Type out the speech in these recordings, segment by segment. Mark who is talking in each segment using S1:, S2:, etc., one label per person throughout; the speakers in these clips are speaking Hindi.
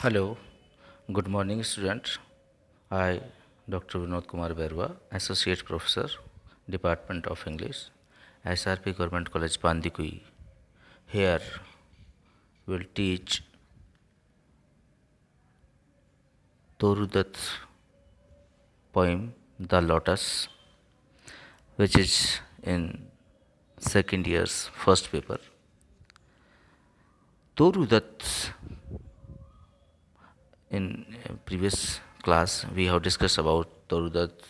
S1: Hello, good morning, student. I, Dr. Vinod Kumar Berwa, Associate Professor, Department of English, SRP Government College, Pandikui. Here, will teach Torudat's poem, The Lotus, which is in second year's first paper. Torudat's in previous class we have discussed about Torudat's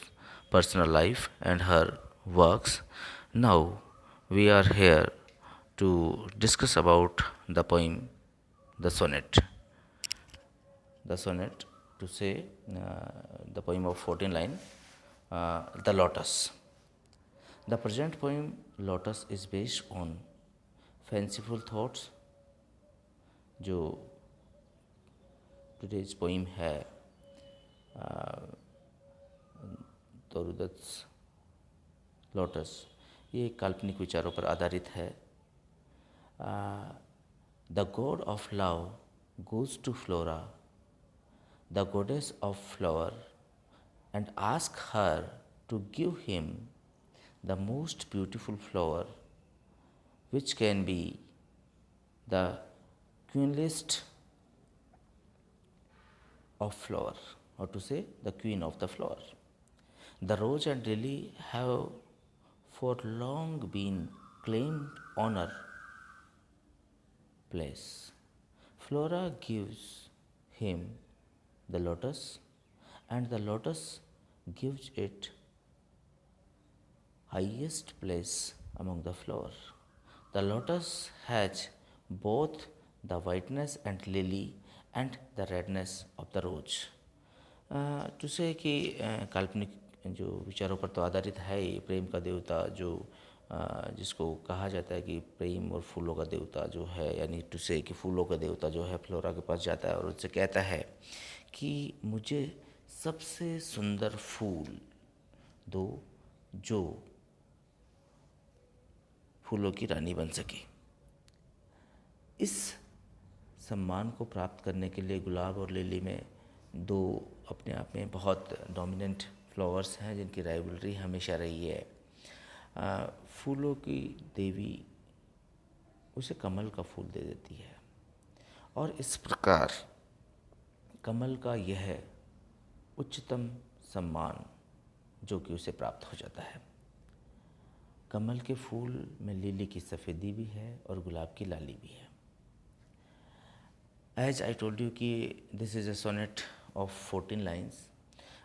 S1: personal life and her works. Now we are here to discuss about the poem, the sonnet. The sonnet to say the poem of 14 line, The Lotus. The present poem Lotus is based on fanciful thoughts जो टुडेज पोइम है तोरुदत्स लोटस, ये काल्पनिक विचारों पर आधारित है. The god of love goes to Flora, the goddess of flower, and ask her to give him the most beautiful flower which can be the queenliest of flower, or to say the queen of the flower. The rose and lily have for long been claimed honor place. Flora gives him the lotus, and the lotus gives it highest place among the flower. The lotus has both the whiteness and lily and the redness of the rose. To say कि काल्पनिक जो विचारों पर तो आधारित है ही. प्रेम का देवता जो जिसको कहा जाता है कि प्रेम और फूलों का देवता जो है, यानी टू से कि फूलों का देवता जो है फ्लोरा के पास जाता है और उससे कहता है कि मुझे सबसे सुंदर फूल दो जो फूलों की रानी बन सके. इस सम्मान को प्राप्त करने के लिए गुलाब और लिली में दो अपने आप में बहुत डोमिनेंट फ्लावर्स हैं जिनकी राइवलरी हमेशा रही है. फूलों की देवी उसे कमल का फूल दे देती है और इस प्रकार कमल का यह उच्चतम सम्मान जो कि उसे प्राप्त हो जाता है. कमल के फूल में लिली की सफ़ेदी भी है और गुलाब की लाली भी है. एज आई टोल्ड यू कि this is a sonnet of 14 lines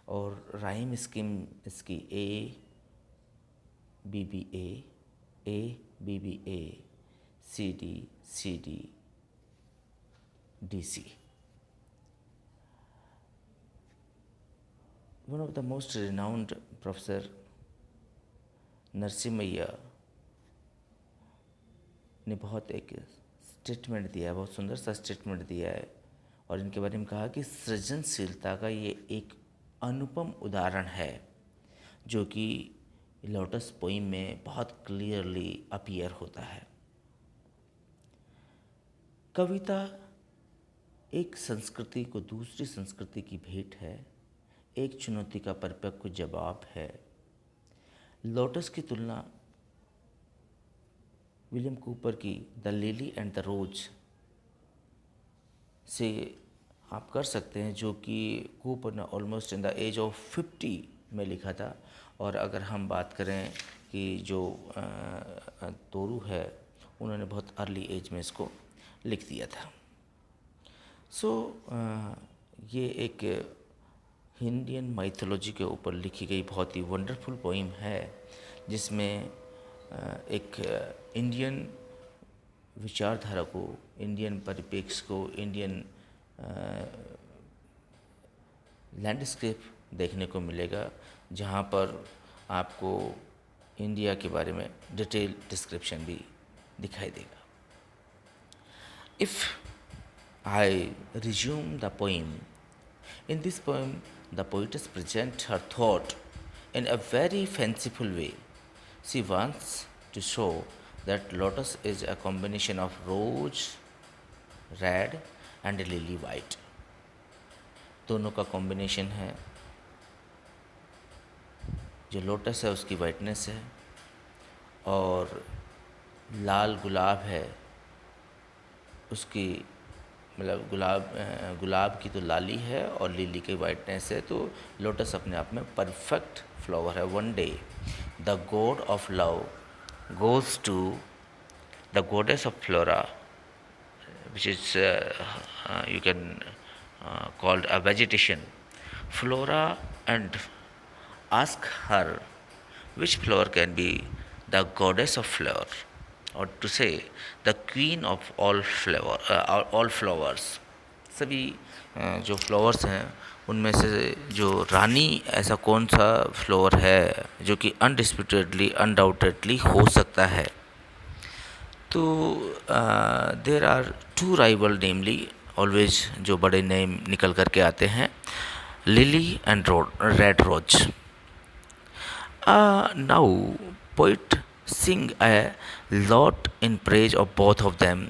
S1: और राइम स्कीम इसकी A B B A C D D C. One of the most renowned professor Narasimhaiah ने बहुत एक स्टेटमेंट दिया है, बहुत सुंदर सा स्टेटमेंट दिया है और इनके बारे में कहा कि सृजनशीलता का ये एक अनुपम उदाहरण है जो कि लोटस पोइम में बहुत क्लियरली अपीयर होता है. कविता एक संस्कृति को दूसरी संस्कृति की भेंट है, एक चुनौती का परिपक्व जवाब है. लोटस की तुलना विलियम कूपर की the lily and the rose से आप कर सकते हैं, जो कि कूपर ने almost in the age of 50 में लिखा था. और अगर हम बात करें कि जो तोरू है उन्होंने बहुत अर्ली एज में इसको लिख दिया था. सो ये एक इंडियन माइथोलॉजी के ऊपर लिखी गई बहुत ही वंडरफुल पोइम है जिसमें एक इंडियन विचारधारा को, इंडियन परिप्रेक्ष्य को, इंडियन लैंडस्केप देखने को मिलेगा जहाँ पर आपको इंडिया के बारे में डिटेल डिस्क्रिप्शन भी दिखाई देगा. If I resume the poem, in this poem, the poetess presents her thought in a very fanciful way. She wants to show that lotus is a combination of rose red and lily white. दोनों का कॉम्बिनेशन है। जो लोटस है उसकी वाइटनेस है और लाल गुलाब है उसकी, मतलब गुलाब की तो लाली है और लिली की वाइटनेस है, तो लोटस अपने आप में परफेक्ट फ्लावर है। One day the god of love goes to the goddess of flora, which is you can called a vegetation, flora, and ask her which flower can be the goddess of flower, or to say the queen of all flower, all flowers। सभी जो फ्लावर्स हैं उनमें से जो रानी ऐसा कौन सा फ्लावर है जो कि अनडिस्प्यूटेडली अनडाउटेडली हो सकता है। तो there are two rival namely always, जो बड़े नेम निकल करके आते हैं, lily and red rose. Now poet sing a lot in praise of both of them।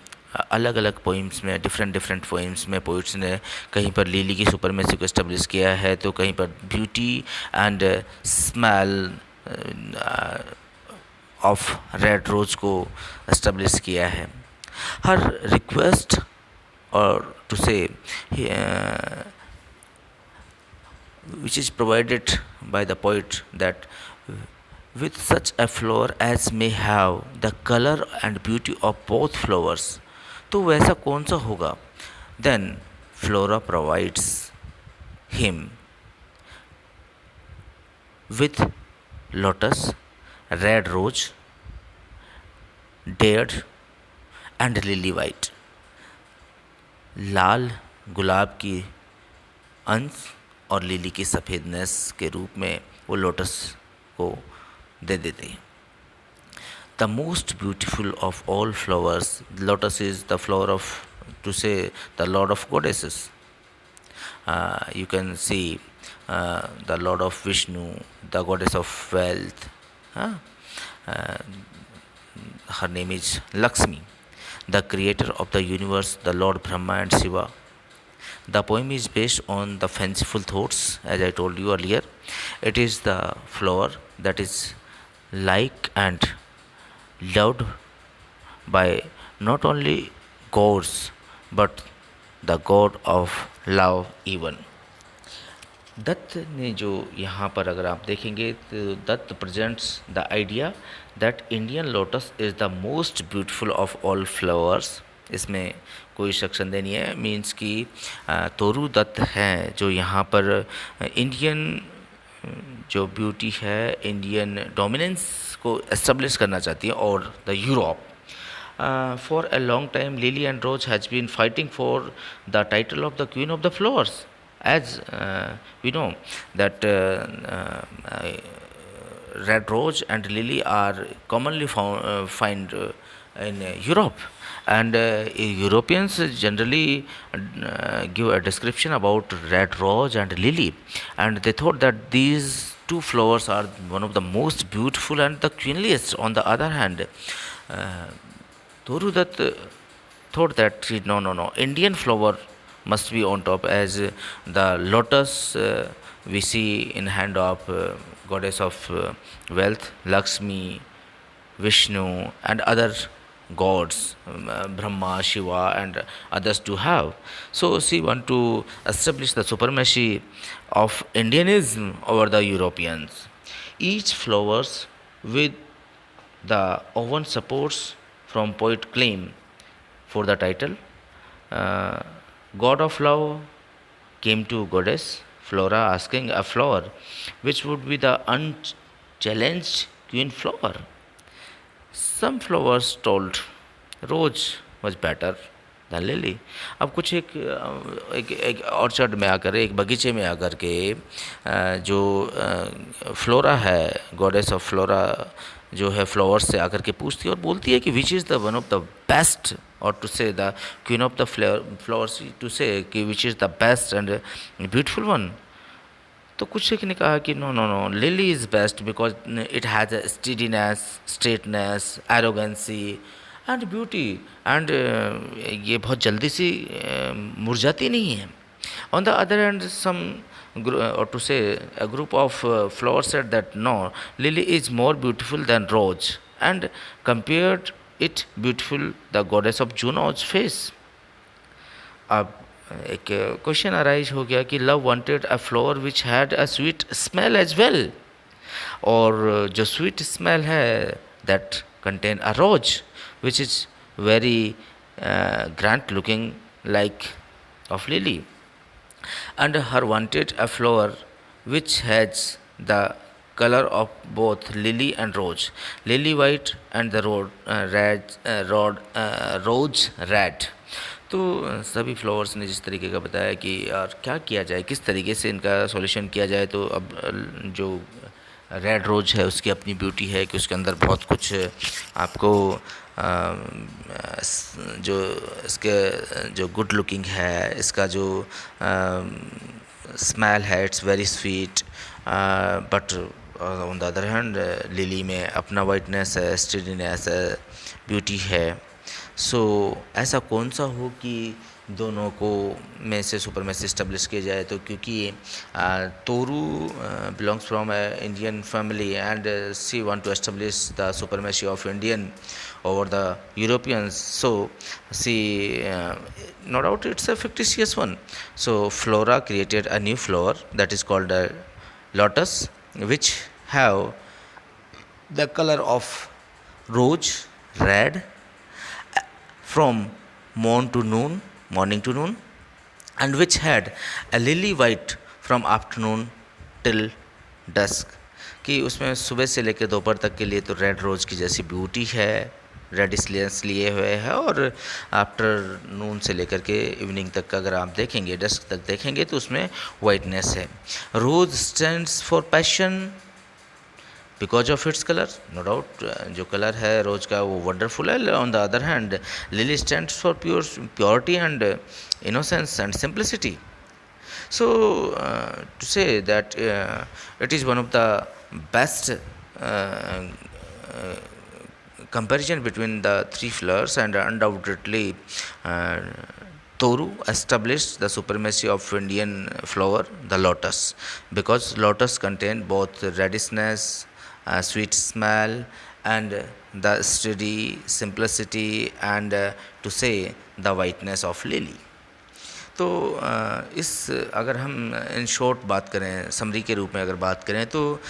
S1: अलग अलग पोइम्स में, डिफरेंट पोइम्स में पोइट्स ने कहीं पर लिली की सुपरमेसी को इस्टेब्लिश किया है, तो कहीं पर beauty and smell of red rose को इस्टेब्लिश किया है। हर रिक्वेस्ट और to say which is provided by the poet that with such a flower as may have the color and beauty of both flowers, तो वैसा कौन सा होगा। then flora provides him with lotus, red rose, dare and lily white। लाल गुलाब की अंश और लिली की सफ़ेदनेस के रूप में वो लोटस को दे देते हैं। The most beautiful of all flowers, lotus is the flower of to say the lord of goddesses. You can see the Lord of Vishnu, the goddess of wealth. Her name is Lakshmi. The creator of the universe, the Lord Brahma and Shiva. The poem is based on the fanciful thoughts, as I told you earlier. It is the flower that is liked and loved by not only gods but the god of love even। Dutt ने जो यहाँ पर अगर आप देखेंगे तो Dutt presents the idea that Indian lotus is the most beautiful of all flowers. इसमें कोई शक संदेह नहीं है, मीन्स कि तोरू दत्त हैं जो यहाँ पर इंडियन जो ब्यूटी है, इंडियन डोमिनेंस को एस्टेब्लिश करना चाहती है और the Europe. For a long time, Lily and Rose has been fighting for the title of the Queen of the Flowers, as we know that Red Rose and Lily are commonly find in Europe, and Europeans generally give a description about Red Rose and Lily, and they thought that these two flowers are one of the most beautiful and the queenliest. On the other hand, Toru Dutt thought that no, Indian flower must be on top, as the lotus we see in hand of goddess of wealth, Lakshmi, Vishnu and other gods, Brahma, Shiva and others to have. So she want to establish the supremacy of Indianism over the Europeans. Each flowers with the oven supports from poet claim for the title. God of love came to goddess Flora asking a flower which would be the unchallenged queen flower. Some flowers told Rose was better than Lily। अब कुछ एक ऑर्चर्ड में आकर, एक बगीचे में आकर के जो फ्लोरा है, गॉडेस ऑफ फ्लोरा जो है, फ्लावर्स से आकर के पूछती है और बोलती है कि which is the one of the best, और to say the queen of the flowers, to say कि which is the best and beautiful one. तो कुछ एक ने कहा कि no, lily is best because it has a steadiness, straightness, arrogance and beauty, and ये बहुत जल्दी सी मुरझाती नहीं है। On the other hand, or to say a group of flowers said that no, lily is more beautiful than rose, and compared it beautiful the goddess of Juno's face. अब एक क्वेश्चन अराइज हो गया कि love wanted a flower which had a sweet smell as well, और जो स्वीट स्मेल है that contain a rose which is very grand looking like of lily, and her wanted a flower which has the color of both lily and rose, lily white and the rose red. तो सभी फ्लावर्स ने जिस तरीके का बताया कि यार क्या किया जाए, किस तरीके से इनका सॉल्यूशन किया जाए, तो अब जो रेड रोज है उसकी अपनी ब्यूटी है कि उसके अंदर बहुत कुछ आपको जो इसके जो गुड लुकिंग है, इसका जो स्मेल है it's very sweet, but on the other hand lily में अपना वाइटनेस है, स्टेडीनेस है, ब्यूटी है. सो ऐसा कौन सा हो कि दोनों को में से सुपरमेसी इस्टेब्लिश किया जाए, तो क्योंकि Toru belongs from Indian family and she want to establish the supremacy of Indian over the Europeans. So see, no doubt it's a fictitious one. So Flora created a new flower that is called a lotus, which have the color of rose red from morning to noon, and which had a lily white from afternoon till dusk. कि उसमें सुबह से लेकर दोपहर तक के लिए तो रेड रोज़ की जैसी ब्यूटी है, रेड स्लेयर्स लिए हुए है, और आफ्टरनून से लेकर के इवनिंग तक अगर आप देखेंगे, डस्क तक देखेंगे, तो उसमें वाइटनेस है. Rose stands for passion because of its colour, no doubt जो कलर है रोज का वो वंडरफुल है. On the other hand lily stands for purity and innocence and simplicity. So to say that it is one of the best comparison between the three flowers, and undoubtedly Toru established the supremacy of Indian flower, the lotus, because lotus contain both redishness, sweet smell, and the steady simplicity, and to say the whiteness of lily. तो इस अगर हम इन शॉर्ट बात करें, समरी के रूप में अगर बात करें, तो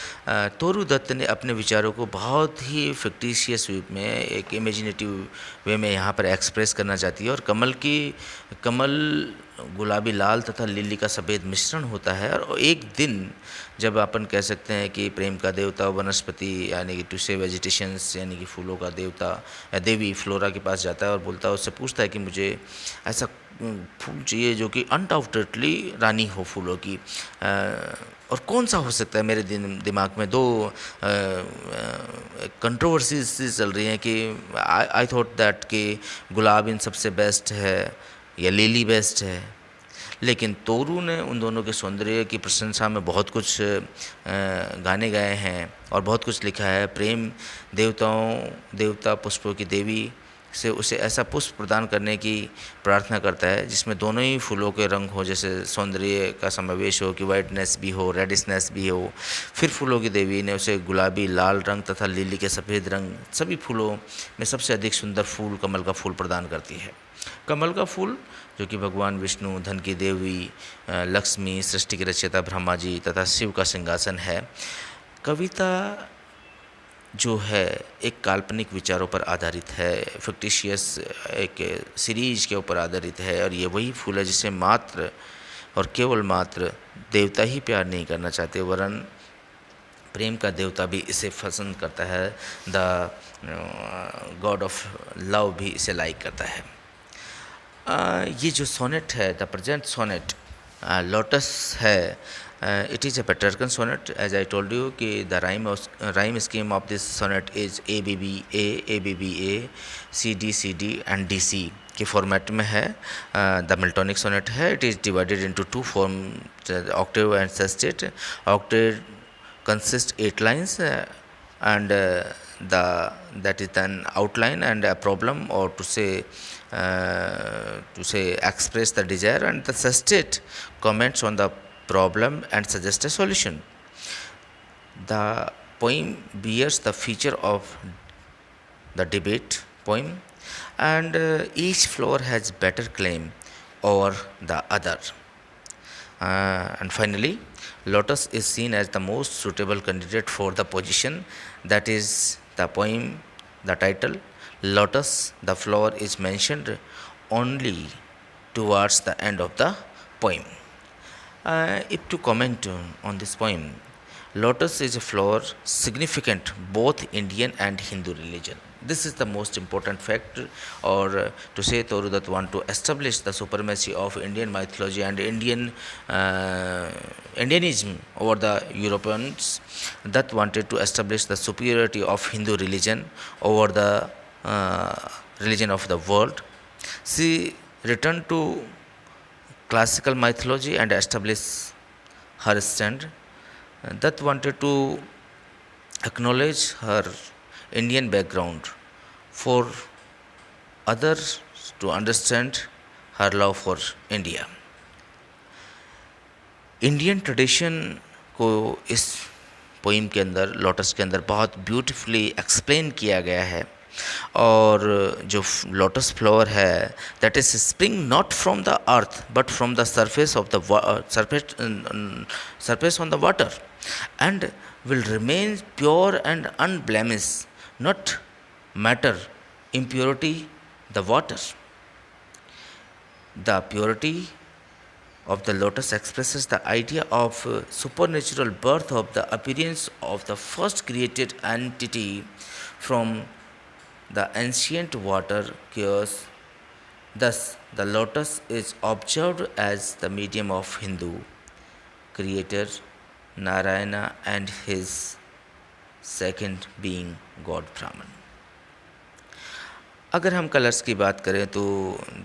S1: तोरू दत्त ने अपने विचारों को बहुत ही फिक्टिशियस वे में, एक इमेजिनेटिव वे में यहाँ पर एक्सप्रेस करना चाहती है. और कमल गुलाबी लाल तथा लिली का सफ़ेद मिश्रण होता है. और एक दिन जब अपन कह सकते हैं कि प्रेम का देवता वनस्पति यानी कि टू से वेजिटेशंस यानी कि फूलों का देवता या देवी फ्लोरा के पास जाता है और बोलता है, उससे पूछता है कि मुझे ऐसा फूल चाहिए जो कि अनडाउटेडली रानी हो फूलों की, और कौन सा हो सकता है. मेरे दिमाग में दो कंट्रोवर्सीज चल रही हैं कि आई थॉट दैट कि गुलाब इन सबसे बेस्ट है या लिली बेस्ट है. लेकिन तोरू ने उन दोनों के सौंदर्य की प्रशंसा में बहुत कुछ गाने गाए हैं और बहुत कुछ लिखा है. प्रेम देवता पुष्पों की देवी से उसे ऐसा पुष्प प्रदान करने की प्रार्थना करता है जिसमें दोनों ही फूलों के रंग हो, जैसे सौंदर्य का समावेश हो, कि वाइटनेस भी हो, रेडिशनेस भी हो. फिर फूलों की देवी ने उसे गुलाबी लाल रंग तथा लिली के सफ़ेद रंग, सभी फूलों में सबसे अधिक सुंदर फूल कमल का फूल प्रदान करती है. कमल का फूल जो कि भगवान विष्णु, धन की देवी लक्ष्मी, सृष्टि के रचयिता ब्रह्मा जी तथा शिव का सिंहासन है. कविता जो है एक काल्पनिक विचारों पर आधारित है, फिक्टिशियस एक सीरीज के ऊपर आधारित है, और ये वही फूल है जिसे मात्र और केवल मात्र देवता ही प्यार नहीं करना चाहते, वरन प्रेम का देवता भी इसे पसंद करता है. द गॉड ऑफ लव भी इसे लाइक करता है. ये जो सोनेट है, द प्रेजेंट सोनेट लोटस है, it is a Petrarchan sonnet, as I told you कि the rhyme scheme of this sonnet is ABBA, ABBA, CD and DC के फॉर्मेट में है. द मिल्टोनिक सोनेट है. It is divided into two form, Octave and sestet. Octave consist 8 lines and that is an outline and a problem, or to say to say express the desire, and the sestet comments on the problem and suggests a solution. The poem bears the feature of the debate poem, and each flower has better claim over the other. And finally, Lotus is seen as the most suitable candidate for the position. That is the poem, the title. Lotus, the flower, is mentioned only towards the end of the poem. If to comment on this poem, lotus is a flower significant both Indian and Hindu religion. This is the most important fact, or to say Toru that want to establish the supremacy of Indian mythology and Indianism over the Europeans, that wanted to establish the superiority of Hindu religion over the religion of the world. She returned to classical mythology and established her stand, that wanted to acknowledge her Indian background for others to understand her love for India. Indian tradition को इस पोइम के अंदर, लोटस के अंदर बहुत ब्यूटीफुली एक्सप्लेन किया गया है. और जो लोटस फ्लावर है, that is spring not from the earth but from the surface of the surface on the water, and will remain pure and unblemished, not matter, impurity, the water. The purity of the lotus expresses the idea of supernatural birth of the appearance of the first created entity from the ancient water chaos. Thus, the lotus is observed as the medium of Hindu creator Narayana and his second being God Brahman. अगर हम कलर्स की बात करें तो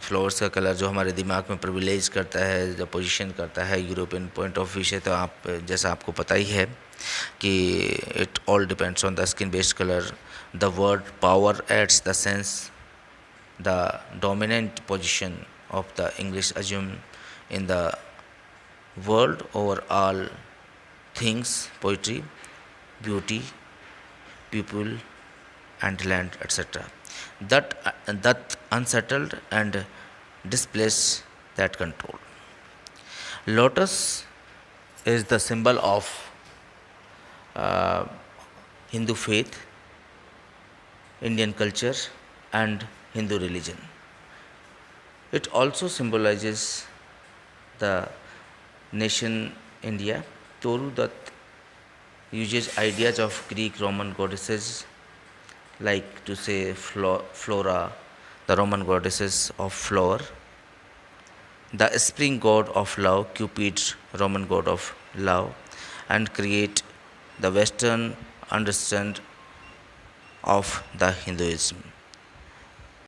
S1: फ्लावर्स का कलर जो हमारे दिमाग में प्रिविलेज करता है, जो पोजीशन करता है यूरोपियन पॉइंट ऑफ व्यू से, तो आप जैसा आपको पता ही है कि it all depends on the skin based colour. The word power adds the sense, the dominant position of the English assume in the world over all things, poetry, beauty, people and land, etc. That unsettled and displace that control. Lotus is the symbol of Hindu faith, Indian culture, and Hindu religion. It also symbolizes the nation India. Toru Dutt uses ideas of Greek Roman goddesses, like to say Flora, the Roman goddesses of flower, the spring god of love, Cupid, Roman god of love, and create the Western understand of the Hinduism.